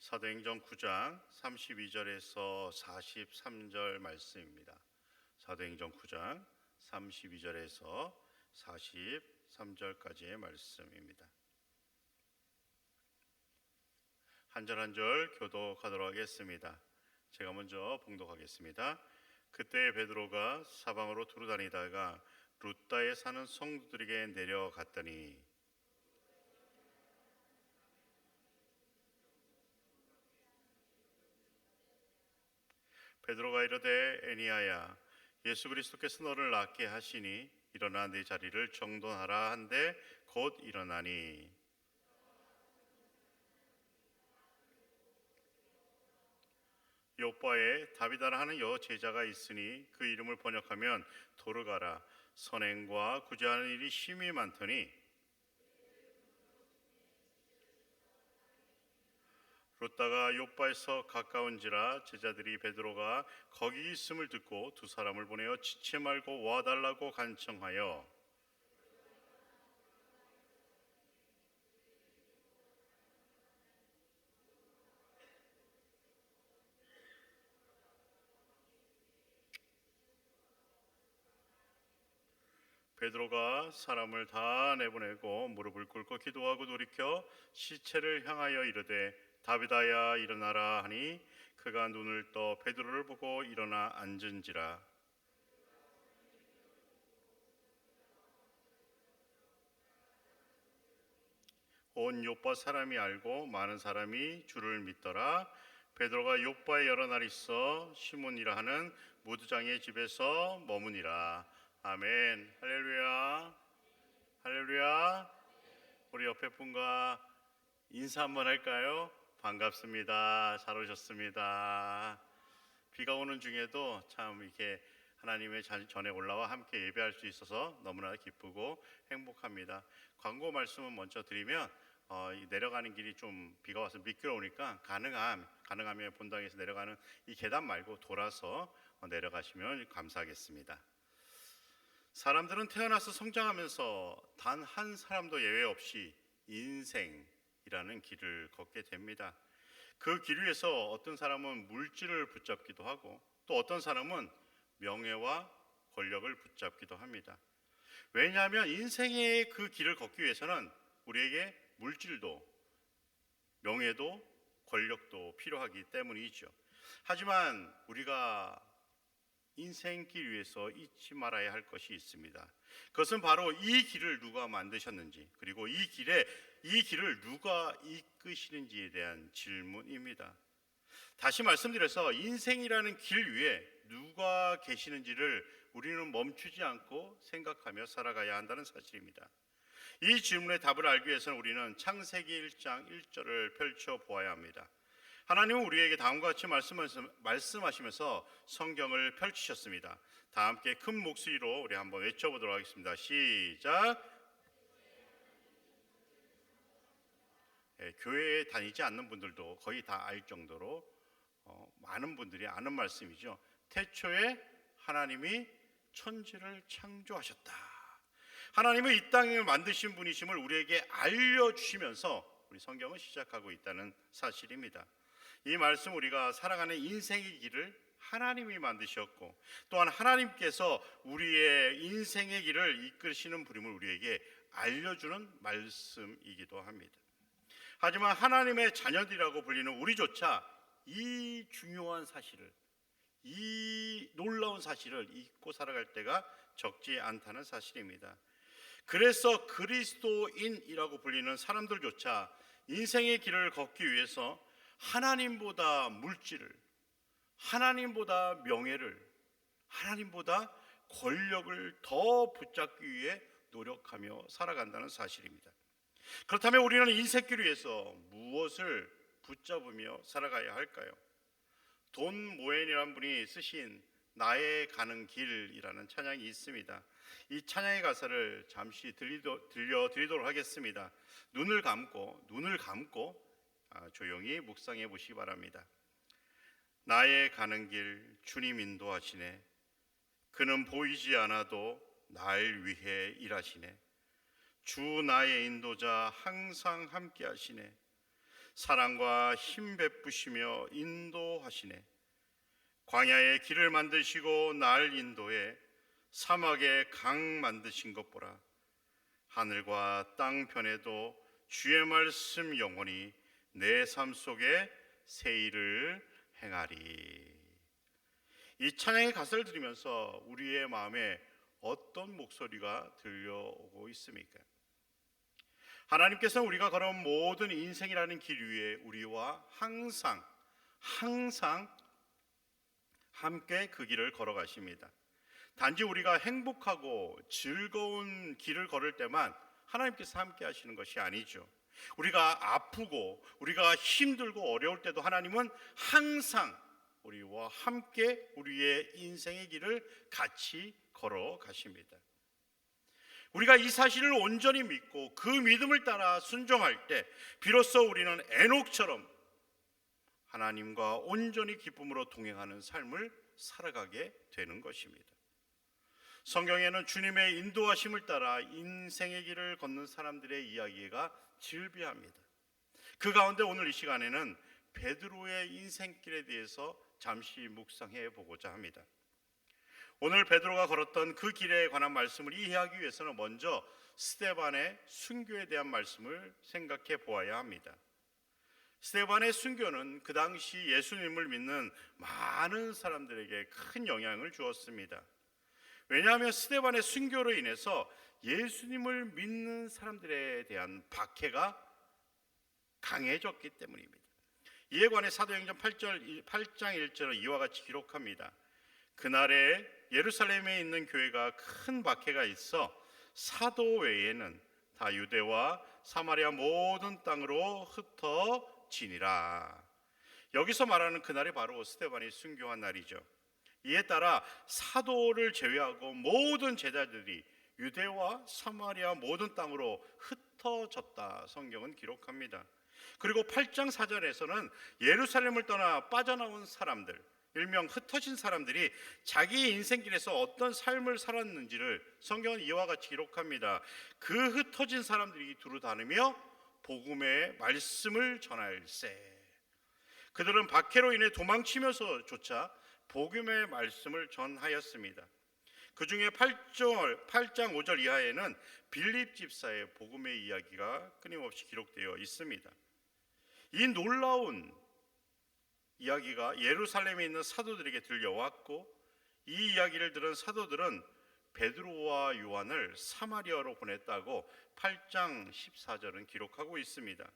사도행전 9장 32절에서 43절 말씀입니다. 사도행전 9장 32절에서 43절까지의 말씀입니다. 한 절 한 절 교독하도록 하겠습니다. 제가 먼저 봉독하겠습니다. 그때 베드로가 사방으로 두루다니다가 루다에 사는 성도들에게 내려갔더니 베드로가 이르되 에니야야 예수 그리스도께서 너를 낫게 하시니 일어나 네 자리를 정돈하라 한데 곧 일어나니 요바에 다비다라 하는 여 제자가 있으니 그 이름을 번역하면 도르가라. 선행과 구제하는 일이 심히 많더니 롯다가 요바에서 가까운지라 제자들이 베드로가 거기 있음을 듣고 두 사람을 보내어 지체 말고 와달라고 간청하여 베드로가 사람을 다 내보내고 무릎을 꿇고 기도하고 돌이켜 시체를 향하여 이르되 다비다야 일어나라 하니 그가 눈을 떠 베드로를 보고 일어나 앉은지라. 온 요파 사람이 알고 많은 사람이 주를 믿더라. 베드로가 요파에 여러 날 있어 시몬이라 하는 무두장의 집에서 머무니라. 아멘. 할렐루야. 할렐루야. 우리 옆에 분과 인사 한번 할까요? 반갑습니다. 잘 오셨습니다. 비가 오는 중에도 참 이렇게 하나님의 전에 올라와 함께 예배할 수 있어서 너무나 기쁘고 행복합니다. 광고 말씀은 먼저 드리면 내려가는 길이 좀 비가 와서 미끄러우니까 가능하면 본당에서 내려가는 이 계단 말고 돌아서 내려가시면 감사하겠습니다. 사람들은 태어나서 성장하면서 단 한 사람도 예외 없이 인생이라는 길을 걷게 됩니다. 그 길 위에서 어떤 사람은 물질을 붙잡기도 하고 또 어떤 사람은 명예와 권력을 붙잡기도 합니다. 왜냐하면 인생의 그 길을 걷기 위해서는 우리에게 물질도 명예도 권력도 필요하기 때문이죠. 하지만 우리가 인생길 위에서 잊지 말아야 할 것이 있습니다. 그것은 바로 이 길을 누가 만드셨는지, 그리고 이 길을 누가 이끄시는지에 대한 질문입니다. 다시 말씀드려서 인생이라는 길 위에 누가 계시는지를 우리는 멈추지 않고 생각하며 살아가야 한다는 사실입니다. 이 질문의 답을 알기 위해서는 우리는 창세기 1장 1절을 펼쳐 보아야 합니다. 하나님은 우리에게 다음과 같이 말씀하시면서 성경을 펼치셨습니다. 다 함께 큰 목소리로 우리 한번 외쳐보도록 하겠습니다. 시작. 교회에 다니지 않는 분들도 거의 다 알 정도로 많은 분들이 아는 말씀이죠. 태초에 하나님이 천지를 창조하셨다. 하나님은 이 땅을 만드신 분이심을 우리에게 알려주시면서 우리 성경을 시작하고 있다는 사실입니다. 이 말씀 우리가 살아가는 인생의 길을 하나님이 만드셨고 또한 하나님께서 우리의 인생의 길을 이끄시는 분임을 우리에게 알려주는 말씀이기도 합니다. 하지만 하나님의 자녀들이라고 불리는 우리조차 이 중요한 사실을, 이 놀라운 사실을 잊고 살아갈 때가 적지 않다는 사실입니다. 그래서 그리스도인이라고 불리는 사람들조차 인생의 길을 걷기 위해서 하나님보다 물질을, 하나님보다 명예를, 하나님보다 권력을 더 붙잡기 위해 노력하며 살아간다는 사실입니다. 그렇다면 우리는 인생길 위해서 무엇을 붙잡으며 살아가야 할까요? 돈 모엔이라는 분이 쓰신 나의 가는 길이라는 찬양이 있습니다. 이 찬양의 가사를 잠시 들려드리도록 하겠습니다. 눈을 감고 조용히 묵상해 보시기 바랍니다. 나의 가는 길 주님 인도하시네. 그는 보이지 않아도 날 위해 일하시네. 주 나의 인도자 항상 함께 하시네. 사랑과 힘 베푸시며 인도하시네. 광야에 길을 만드시고 날 인도해 사막에 강 만드신 것 보라. 하늘과 땅 편에도 주의 말씀 영원히 내 삶 속에 새 일을 행하리. 이 찬양의 가사를 들으면서 우리의 마음에 어떤 목소리가 들려오고 있습니까? 하나님께서는 우리가 걸어온 모든 인생이라는 길 위에 우리와 항상 함께 그 길을 걸어가십니다. 단지 우리가 행복하고 즐거운 길을 걸을 때만 하나님께서 함께 하시는 것이 아니죠. 우리가 아프고 우리가 힘들고 어려울 때도 하나님은 항상 우리와 함께 우리의 인생의 길을 같이 걸어가십니다. 우리가 이 사실을 온전히 믿고 그 믿음을 따라 순종할 때 비로소 우리는 에녹처럼 하나님과 온전히 기쁨으로 동행하는 삶을 살아가게 되는 것입니다. 성경에는 주님의 인도하심을 따라 인생의 길을 걷는 사람들의 이야기가 즐비합니다. 그 가운데 오늘 이 시간에는 베드로의 인생길에 대해서 잠시 묵상해 보고자 합니다. 오늘 베드로가 걸었던 그 길에 관한 말씀을 이해하기 위해서는 먼저 스데반의 순교에 대한 말씀을 생각해 보아야 합니다. 스데반의 순교는 그 당시 예수님을 믿는 많은 사람들에게 큰 영향을 주었습니다. 왜냐하면 스데반의 순교로 인해서 예수님을 믿는 사람들에 대한 박해가 강해졌기 때문입니다. 이에 관해 사도행전 8장 1절은 이와 같이 기록합니다. 그날에 예루살렘에 있는 교회가 큰 박해가 있어 사도 외에는 다 유대와 사마리아 모든 땅으로 흩어지니라. 여기서 말하는 그날이 바로 스데반이 순교한 날이죠. 이에 따라 사도를 제외하고 모든 제자들이 유대와 사마리아 모든 땅으로 흩어졌다 성경은 기록합니다. 그리고 8장 4절에서는 예루살렘을 떠나 빠져나온 사람들, 일명 흩어진 사람들이 자기 인생길에서 어떤 삶을 살았는지를 성경은 이와 같이 기록합니다. 그 흩어진 사람들이 두루 다니며 복음의 말씀을 전할세. 그들은 박해로 인해 도망치면서조차 복음의 말씀을 전하였습니다. 그 중에 8장 5절 이하에는 빌립 집사의 복음의 이야기가 끊임없이 기록되어 있습니다. 이 놀라운 이야기가 예루살렘에 있는 사도들에게 들려왔고 이 이야기를 들은 사도들은 베드로와 요한을 사마리아로 보냈다고 8장 14절은 기록하고 있습니다.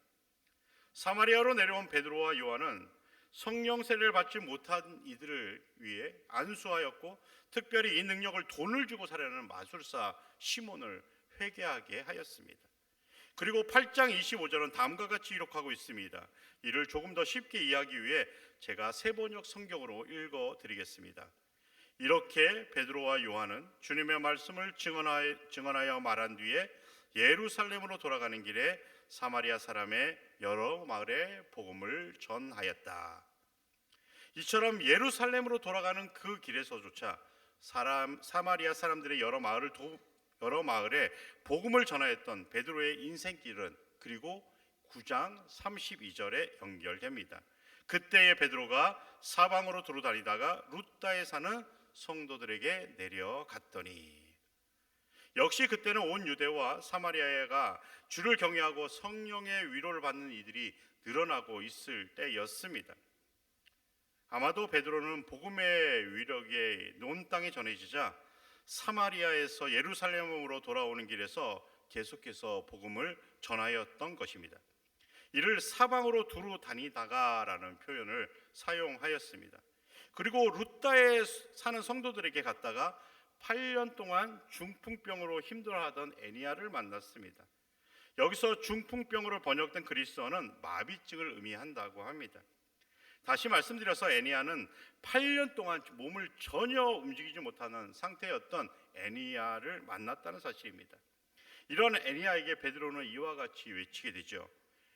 사마리아로 내려온 베드로와 요한은 성령 세례를 받지 못한 이들을 위해 안수하였고 특별히 이 능력을 돈을 주고 사려는 마술사 시몬을 회개하게 하였습니다. 그리고 8장 25절은 다음과 같이 기록하고 있습니다. 이를 조금 더 쉽게 이해하기 위해 제가 세번역 성경으로 읽어드리겠습니다. 이렇게 베드로와 요한은 주님의 말씀을 증언하여 말한 뒤에 예루살렘으로 돌아가는 길에 사마리아 사람의 여러 마을에 복음을 전하였다. 이처럼 예루살렘으로 돌아가는 그 길에서조차 사마리아 사람들의 여러 마을에 복음을 전하였던 베드로의 인생길은 그리고 9장 32절에 연결됩니다. 그때의 베드로가 사방으로 두루 다니다가 루다에 사는 성도들에게 내려갔더니, 역시 그때는 온 유대와 사마리아가 주를 경외하고 성령의 위로를 받는 이들이 늘어나고 있을 때였습니다. 아마도 베드로는 복음의 위력이 온 땅에 전해지자 사마리아에서 예루살렘으로 돌아오는 길에서 계속해서 복음을 전하였던 것입니다. 이를 사방으로 두루 다니다가라는 표현을 사용하였습니다. 그리고 루다에 사는 성도들에게 갔다가 8년 동안 중풍병으로 힘들어하던 애니야를 만났습니다. 여기서 중풍병으로 번역된 그리스어는 마비증을 의미한다고 합니다. 다시 말씀드려서 애니야는 8년 동안 몸을 전혀 움직이지 못하는 상태였던 애니야를 만났다는 사실입니다. 이런 애니야에게 베드로는 이와 같이 외치게 되죠.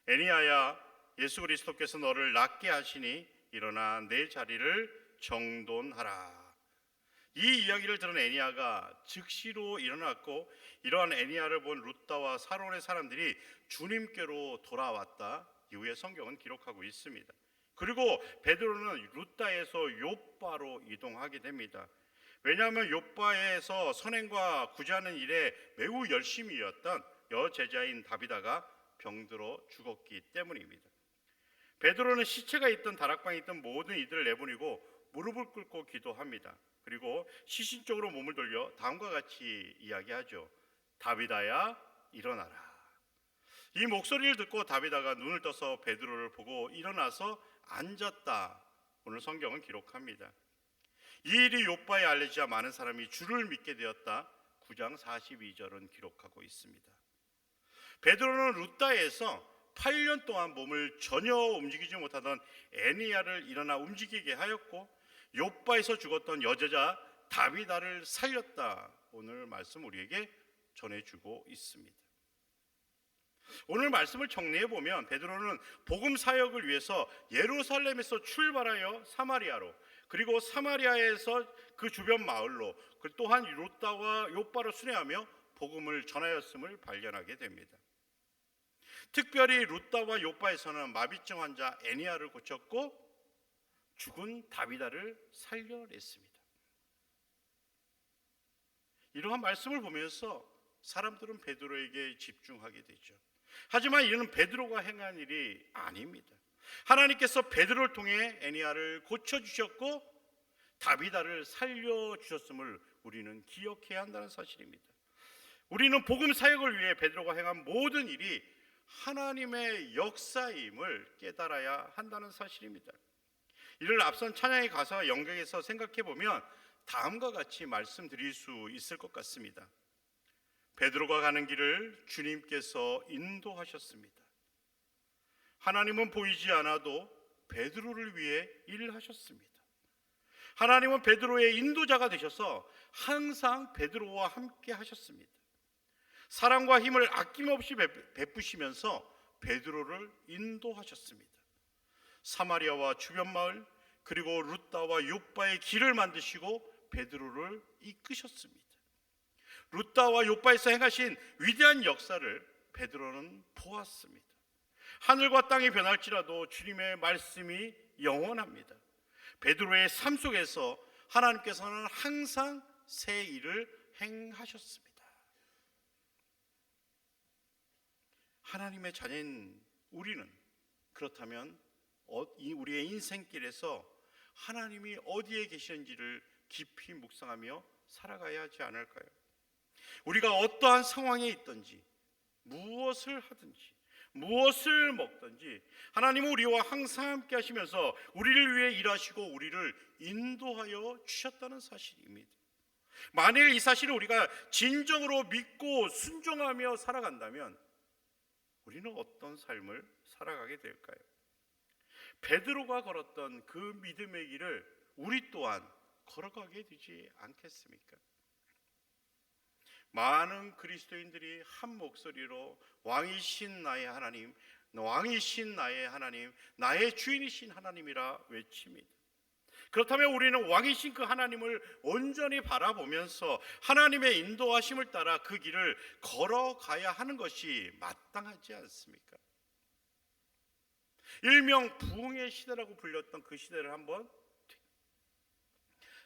애니야야, 예수 그리스도께서 너를 낫게 하시니 일어나 내 자리를 정돈하라. 이 이야기를 들은 애니야가 즉시로 일어났고 이러한 애니야를 본 룻다와 사론의 사람들이 주님께로 돌아왔다 이후에 성경은 기록하고 있습니다. 그리고 베드로는 루다에서 욥바로 이동하게 됩니다. 왜냐하면 욥바에서 선행과 구제하는 일에 매우 열심이었던 여제자인 다비다가 병들어 죽었기 때문입니다. 베드로는 시체가 있던 다락방에 있던 모든 이들을 내보내고 무릎을 꿇고 기도합니다. 그리고 시신적으로 몸을 돌려 다음과 같이 이야기하죠. 다비다야, 일어나라. 이 목소리를 듣고 다비다가 눈을 떠서 베드로를 보고 일어나서 앉았다. 오늘 성경은 기록합니다. 이 일이 욥바에 알려지자 많은 사람이 주를 믿게 되었다. 9장 42절은 기록하고 있습니다. 베드로는 루다에서 8년 동안 몸을 전혀 움직이지 못하던 애니야를 일어나 움직이게 하였고 욥바에서 죽었던 여제자 다비다를 살렸다. 오늘 말씀 우리에게 전해주고 있습니다. 오늘 말씀을 정리해 보면 베드로는 복음 사역을 위해서 예루살렘에서 출발하여 사마리아로, 그리고 사마리아에서 그 주변 마을로, 또한 루다와 욥바로 순회하며 복음을 전하였음을 발견하게 됩니다. 특별히 루다와 욥바에서는 마비증 환자 애니야를 고쳤고 죽은 다비다를 살려냈습니다. 이러한 말씀을 보면서 사람들은 베드로에게 집중하게 되죠. 하지만 이는 베드로가 행한 일이 아닙니다. 하나님께서 베드로를 통해 애니야를 고쳐주셨고 다비다를 살려주셨음을 우리는 기억해야 한다는 사실입니다. 우리는 복음 사역을 위해 베드로가 행한 모든 일이 하나님의 역사임을 깨달아야 한다는 사실입니다. 이를 앞선 찬양의 가사와 연결해서 생각해 보면 다음과 같이 말씀드릴 수 있을 것 같습니다. 베드로가 가는 길을 주님께서 인도하셨습니다. 하나님은 보이지 않아도 베드로를 위해 일을 하셨습니다. 하나님은 베드로의 인도자가 되셔서 항상 베드로와 함께 하셨습니다. 사랑과 힘을 아낌없이 베푸시면서 베드로를 인도하셨습니다. 사마리아와 주변 마을, 그리고 루다와 욥바의 길을 만드시고 베드로를 이끄셨습니다. 루다와 욥바에서 행하신 위대한 역사를 베드로는 보았습니다. 하늘과 땅이 변할지라도 주님의 말씀이 영원합니다. 베드로의 삶 속에서 하나님께서는 항상 새 일을 행하셨습니다. 하나님의 자녀인 우리는 그렇다면 우리의 인생길에서 하나님이 어디에 계시는지를 깊이 묵상하며 살아가야 하지 않을까요? 우리가 어떠한 상황에 있든지, 무엇을 하든지, 무엇을 먹든지 하나님은 우리와 항상 함께 하시면서 우리를 위해 일하시고 우리를 인도하여 주셨다는 사실입니다. 만일 이 사실을 우리가 진정으로 믿고 순종하며 살아간다면 우리는 어떤 삶을 살아가게 될까요? 베드로가 걸었던 그 믿음의 길을 우리 또한 걸어가게 되지 않겠습니까? 많은 그리스도인들이 한 목소리로 왕이신 나의 하나님, 왕이신 나의 하나님, 나의 주인이신 하나님이라 외칩니다. 그렇다면 우리는 왕이신 그 하나님을 온전히 바라보면서 하나님의 인도하심을 따라 그 길을 걸어가야 하는 것이 마땅하지 않습니까? 일명 부흥의 시대라고 불렸던 그 시대를 한번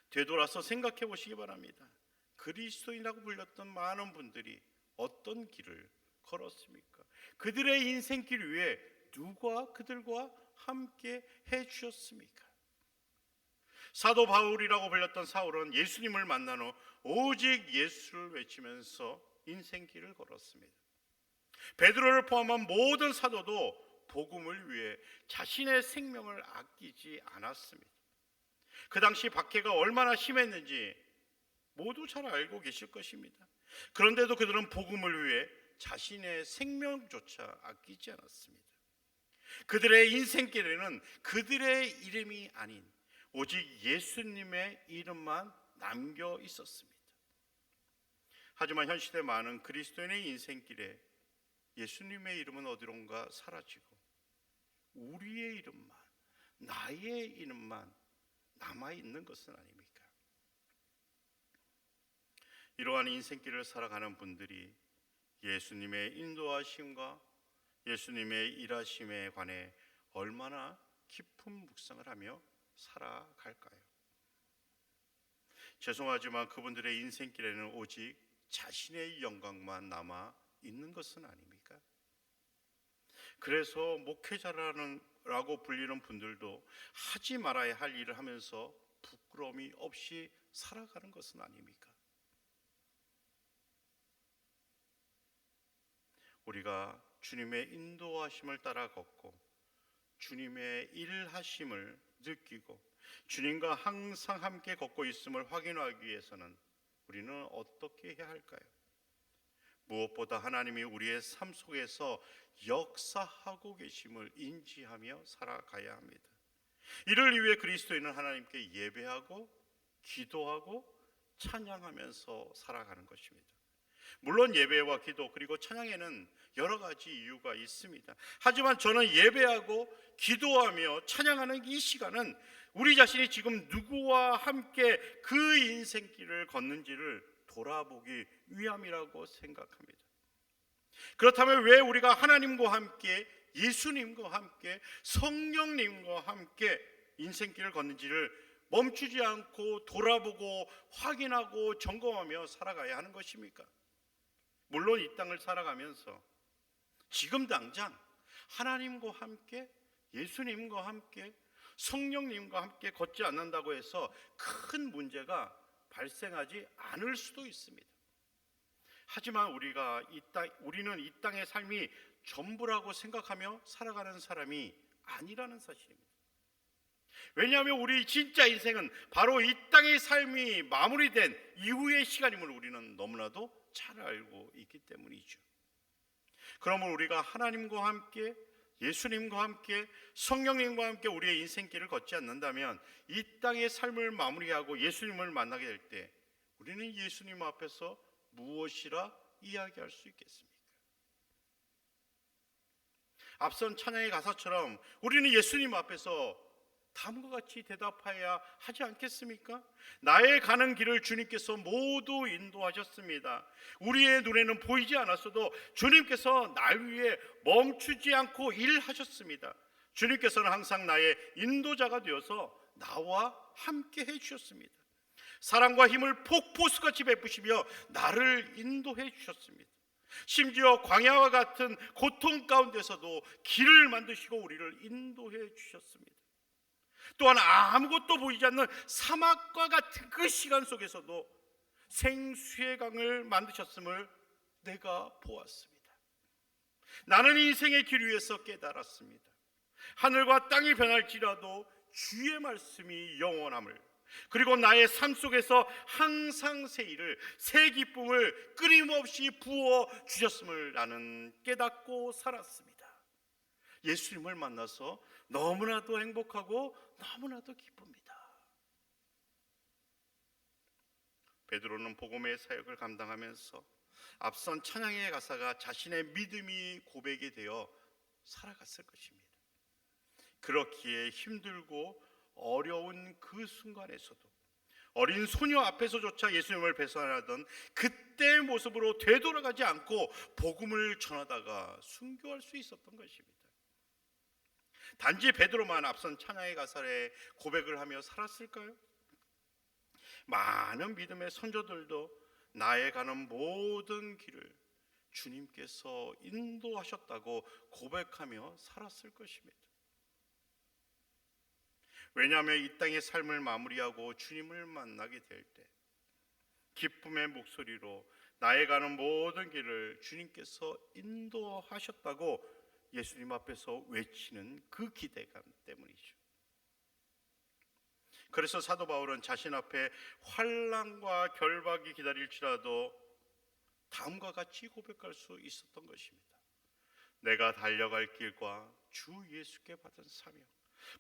되돌아서 생각해 보시기 바랍니다. 그리스도인이라고 불렸던 많은 분들이 어떤 길을 걸었습니까? 그들의 인생길 위에 누가 그들과 함께 해주셨습니까? 사도 바울이라고 불렸던 사울은 예수님을 만난 후 오직 예수를 외치면서 인생길을 걸었습니다. 베드로를 포함한 모든 사도도 복음을 위해 자신의 생명을 아끼지 않았습니다. 그 당시 박해가 얼마나 심했는지 모두 잘 알고 계실 것입니다. 그런데도 그들은 복음을 위해 자신의 생명조차 아끼지 않았습니다. 그들의 인생길에는 그들의 이름이 아닌 오직 예수님의 이름만 남겨 있었습니다. 하지만 현 시대 많은 그리스도인의 인생길에 예수님의 이름은 어디론가 사라지고 우리의 이름만, 나의 이름만 남아있는 것은 아닙니까? 이러한 인생길을 살아가는 분들이 예수님의 인도하심과 예수님의 일하심에 관해 얼마나 깊은 묵상을 하며 살아갈까요? 죄송하지만 그분들의 인생길에는 오직 자신의 영광만 남아 있는 것은 아닙니까? 그래서 목회자라고 불리는 분들도 하지 말아야 할 일을 하면서 부끄러움이 없이 살아가는 것은 아닙니까? 우리가 주님의 인도하심을 따라 걷고 주님의 일하심을 느끼고 주님과 항상 함께 걷고 있음을 확인하기 위해서는 우리는 어떻게 해야 할까요? 무엇보다 하나님이 우리의 삶 속에서 역사하고 계심을 인지하며 살아가야 합니다. 이를 위해 그리스도인은 하나님께 예배하고 기도하고 찬양하면서 살아가는 것입니다. 물론 예배와 기도 그리고 찬양에는 여러 가지 이유가 있습니다. 하지만 저는 예배하고 기도하며 찬양하는 이 시간은 우리 자신이 지금 누구와 함께 그 인생길을 걷는지를 돌아보기 위함이라고 생각합니다. 그렇다면 왜 우리가 하나님과 함께, 예수님과 함께, 성령님과 함께 인생길을 걷는지를 멈추지 않고 돌아보고 확인하고 점검하며 살아가야 하는 것입니까? 물론 이 땅을 살아가면서 지금 당장 하나님과 함께, 예수님과 함께, 성령님과 함께 걷지 않는다고 해서 큰 문제가 발생하지 않을 수도 있습니다. 하지만 우리는 이 땅의 삶이 전부라고 생각하며 살아가는 사람이 아니라는 사실입니다. 왜냐하면 우리 진짜 인생은 바로 이 땅의 삶이 마무리된 이후의 시간임을 우리는 너무나도 잘 알고 있기 때문이죠. 그러면 우리가 하나님과 함께, 예수님과 함께, 성령님과 함께 우리의 인생길을 걷지 않는다면 이 땅의 삶을 마무리하고 예수님을 만나게 될 때 우리는 예수님 앞에서 무엇이라 이야기할 수 있겠습니까? 앞선 찬양의 가사처럼 우리는 예수님 앞에서 다음과 같이 대답해야 하지 않겠습니까? 나의 가는 길을 주님께서 모두 인도하셨습니다. 우리의 눈에는 보이지 않았어도 주님께서 날 위해 멈추지 않고 일하셨습니다. 주님께서는 항상 나의 인도자가 되어서 나와 함께 해주셨습니다. 사랑과 힘을 폭포수같이 베푸시며 나를 인도해 주셨습니다. 심지어 광야와 같은 고통 가운데서도 길을 만드시고 우리를 인도해 주셨습니다. 또한 아무것도 보이지 않는 사막과 같은 그 시간 속에서도 생수의 강을 만드셨음을 내가 보았습니다. 나는 인생의 길 위에서 깨달았습니다. 하늘과 땅이 변할지라도 주의 말씀이 영원함을, 그리고 나의 삶 속에서 항상 새 일을, 새 기쁨을 끊임없이 부어 주셨음을 나는 깨닫고 살았습니다. 예수님을 만나서 너무나도 행복하고 너무나도 기쁩니다. 베드로는 복음의 사역을 감당하면서 앞선 찬양의 가사가 자신의 믿음이 고백이 되어 살아갔을 것입니다. 그렇기에 힘들고 어려운 그 순간에서도 어린 소녀 앞에서조차 예수님을 배반하던 그때의 모습으로 되돌아가지 않고 복음을 전하다가 순교할 수 있었던 것입니다. 단지 베드로만 앞선 찬양의 가사에 고백을 하며 살았을까요? 많은 믿음의 선조들도 나의 가는 모든 길을 주님께서 인도하셨다고 고백하며 살았을 것입니다. 왜냐하면 이 땅의 삶을 마무리하고 주님을 만나게 될 때 기쁨의 목소리로 나의 가는 모든 길을 주님께서 인도하셨다고 예수님 앞에서 외치는 그 기대감 때문이죠. 그래서 사도 바울은 자신 앞에 환난과 결박이 기다릴지라도 다음과 같이 고백할 수 있었던 것입니다. 내가 달려갈 길과 주 예수께 받은 사명,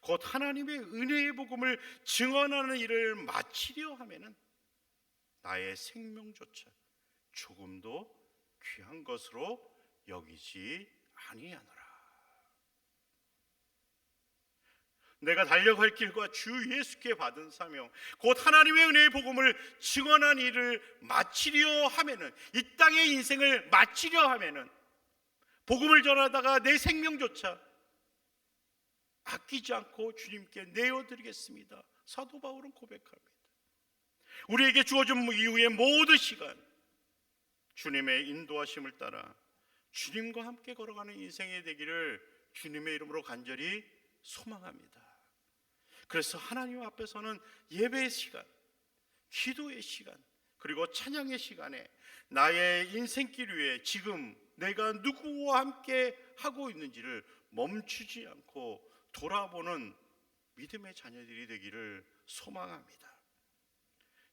곧 하나님의 은혜의 복음을 증언하는 일을 마치려 하면은 나의 생명조차 조금도 귀한 것으로 여기지 아니하노라. 내가 달려갈 길과 주 예수께 받은 사명, 곧 하나님의 은혜의 복음을 증언한 일을 마치려 하면은, 이 땅의 인생을 마치려 하면은 복음을 전하다가 내 생명조차 아끼지 않고 주님께 내어드리겠습니다. 사도 바울은 고백합니다. 우리에게 주어진 이후의 모든 시간, 주님의 인도하심을 따라 주님과 함께 걸어가는 인생이 되기를 주님의 이름으로 간절히 소망합니다. 그래서 하나님 앞에서는 예배의 시간, 기도의 시간, 그리고 찬양의 시간에 나의 인생길 위에 지금 내가 누구와 함께 하고 있는지를 멈추지 않고 돌아보는 믿음의 자녀들이 되기를 소망합니다.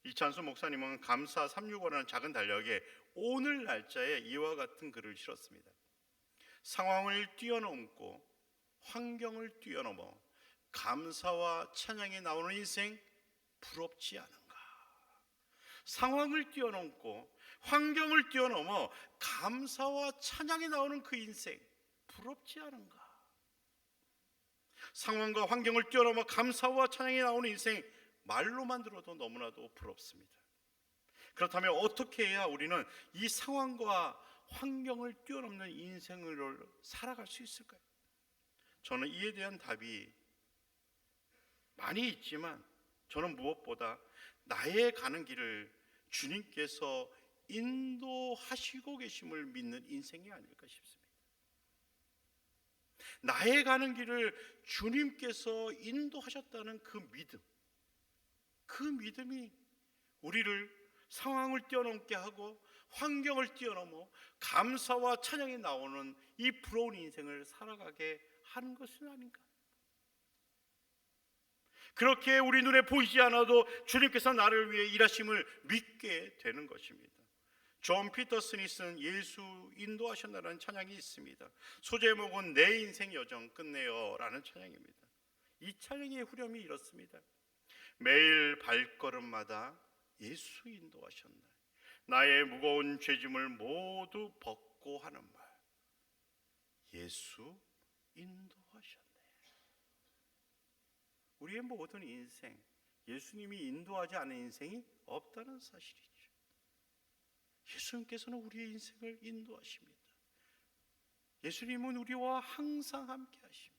이찬수 목사님은 감사 365라는 작은 달력에 오늘 날짜에 이와 같은 글을 실었습니다. 상황을 뛰어넘고 환경을 뛰어넘어 감사와 찬양이 나오는 인생 부럽지 않은가? 상황을 뛰어넘고 환경을 뛰어넘어 감사와 찬양이 나오는 그 인생 부럽지 않은가? 상황과 환경을 뛰어넘어 감사와 찬양이 나오는 인생 말로만 들어도 너무나도 부럽습니다. 그렇다면 어떻게 해야 우리는 이 상황과 환경을 뛰어넘는 인생을 살아갈 수 있을까요? 저는 이에 대한 답이 많이 있지만 저는 무엇보다 나의 가는 길을 주님께서 인도하시고 계심을 믿는 인생이 아닐까 싶습니다. 나의 가는 길을 주님께서 인도하셨다는 그 믿음, 그 믿음이 우리를 상황을 뛰어넘게 하고 환경을 뛰어넘어 감사와 찬양이 나오는 이 부러운 인생을 살아가게 하는 것은 아닌가? 그렇게 우리 눈에 보이지 않아도 주님께서 나를 위해 일하심을 믿게 되는 것입니다. 존 피터슨이 쓴 예수 인도하셨나라는 찬양이 있습니다. 소제목은 내 인생 여정 끝내요 라는 찬양입니다. 이 찬양의 후렴이 이렇습니다. 매일 발걸음마다 예수 인도하셨나, 나의 무거운 죄짐을 모두 벗고 하는 말, 예수 인도하셨네. 우리의 모든 인생, 예수님이 인도하지 않은 인생이 없다는 사실이죠. 예수님께서는 우리의 인생을 인도하십니다. 예수님은 우리와 항상 함께 하십니다.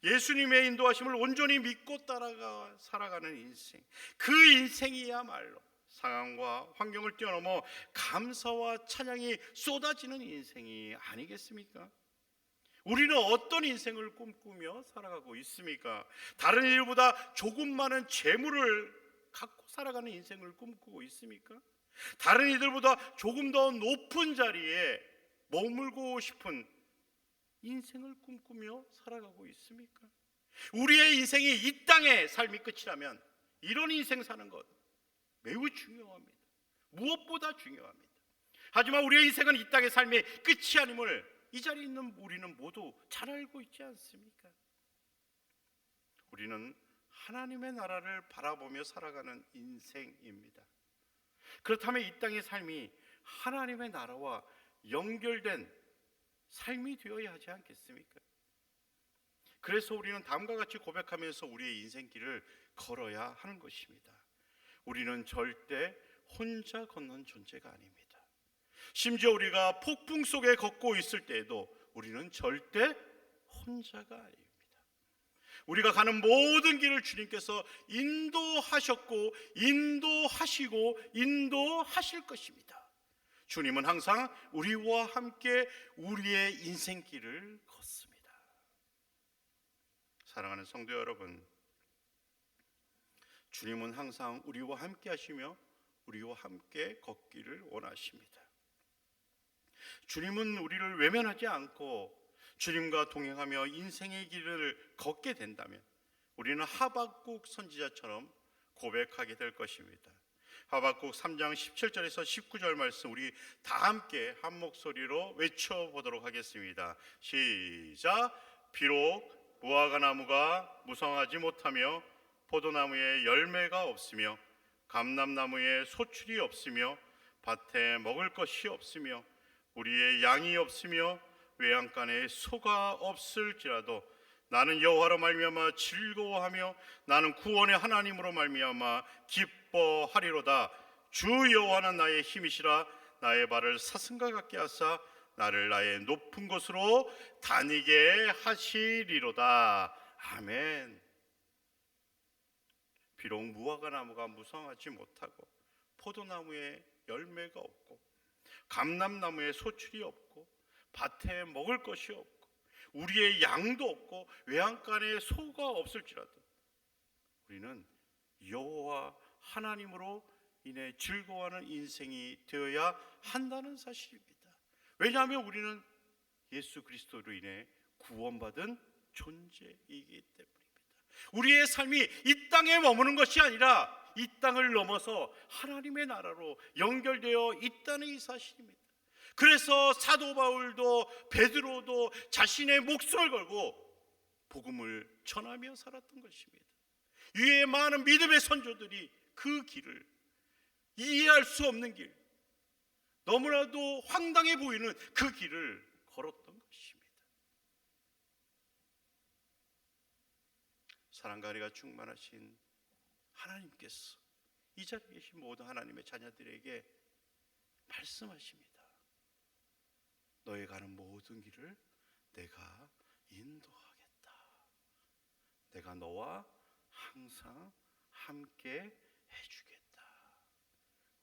예수님의 인도하심을 온전히 믿고 따라가 살아가는 인생, 그 인생이야말로 상황과 환경을 뛰어넘어 감사와 찬양이 쏟아지는 인생이 아니겠습니까? 우리는 어떤 인생을 꿈꾸며 살아가고 있습니까? 다른 일보다 조금 많은 재물을 갖고 살아가는 인생을 꿈꾸고 있습니까? 다른 이들보다 조금 더 높은 자리에 머물고 싶은 인생을 꿈꾸며 살아가고 있습니까? 우리의 인생이 이 땅의 삶이 끝이라면 이런 인생 사는 것 매우 중요합니다. 무엇보다 중요합니다. 하지만 우리의 인생은 이 땅의 삶의 끝이 아님을 이 자리에 있는 우리는 모두 잘 알고 있지 않습니까? 우리는 하나님의 나라를 바라보며 살아가는 인생입니다. 그렇다면 이 땅의 삶이 하나님의 나라와 연결된 삶이 되어야 하지 않겠습니까? 그래서 우리는 다음과 같이 고백하면서 우리의 인생길을 걸어야 하는 것입니다. 우리는 절대 혼자 걷는 존재가 아닙니다. 심지어 우리가 폭풍 속에 걷고 있을 때에도 우리는 절대 혼자가 아닙니다. 우리가 가는 모든 길을 주님께서 인도하셨고 인도하시고 인도하실 것입니다. 주님은 항상 우리와 함께 우리의 인생길을 걷습니다. 사랑하는 성도 여러분, 주님은 항상 우리와 함께 하시며 우리와 함께 걷기를 원하십니다. 주님은 우리를 외면하지 않고 주님과 동행하며 인생의 길을 걷게 된다면 우리는 하박국 선지자처럼 고백하게 될 것입니다. 하박국 3장 17절에서 19절 말씀 우리 다 함께 한 목소리로 외쳐보도록 하겠습니다. 시작. 비록 무화과 나무가 무성하지 못하며 포도나무에 열매가 없으며 감람나무에 소출이 없으며 밭에 먹을 것이 없으며 우리의 양이 없으며 외양간에 소가 없을지라도 나는 여호와로 말미암아 즐거워하며 나는 구원의 하나님으로 말미암아 기뻐하리로다. 주 여호와는 나의 힘이시라. 나의 발을 사슴과 같게 하사 나를 나의 높은 곳으로 다니게 하시리로다. 아멘. 비록 무화과 나무가 무성하지 못하고 포도나무에 열매가 없고 감람나무에 소출이 없고 밭에 먹을 것이 없고 우리의 양도 없고 외양간에 소가 없을지라도 우리는 여호와 하나님으로 인해 즐거워하는 인생이 되어야 한다는 사실입니다. 왜냐하면 우리는 예수 그리스도로 인해 구원받은 존재이기 때문입니다. 우리의 삶이 이 땅에 머무는 것이 아니라 이 땅을 넘어서 하나님의 나라로 연결되어 있다는 이 사실입니다. 그래서 사도 바울도 베드로도 자신의 목숨을 걸고 복음을 전하며 살았던 것입니다. 위에 많은 믿음의 선조들이 그 길을, 이해할 수 없는 길, 너무나도 황당해 보이는 그 길을 걸었던 것입니다. 사랑과 은혜가 충만하신 하나님께서 이 자리에 계신 모든 하나님의 자녀들에게 말씀하십니다. 너희 가는 모든 길을 내가 인도하겠다. 내가 너와 항상 함께 해주겠다.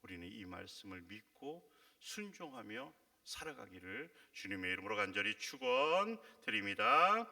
우리는 이 말씀을 믿고 순종하며 살아가기를 주님의 이름으로 간절히 축원드립니다.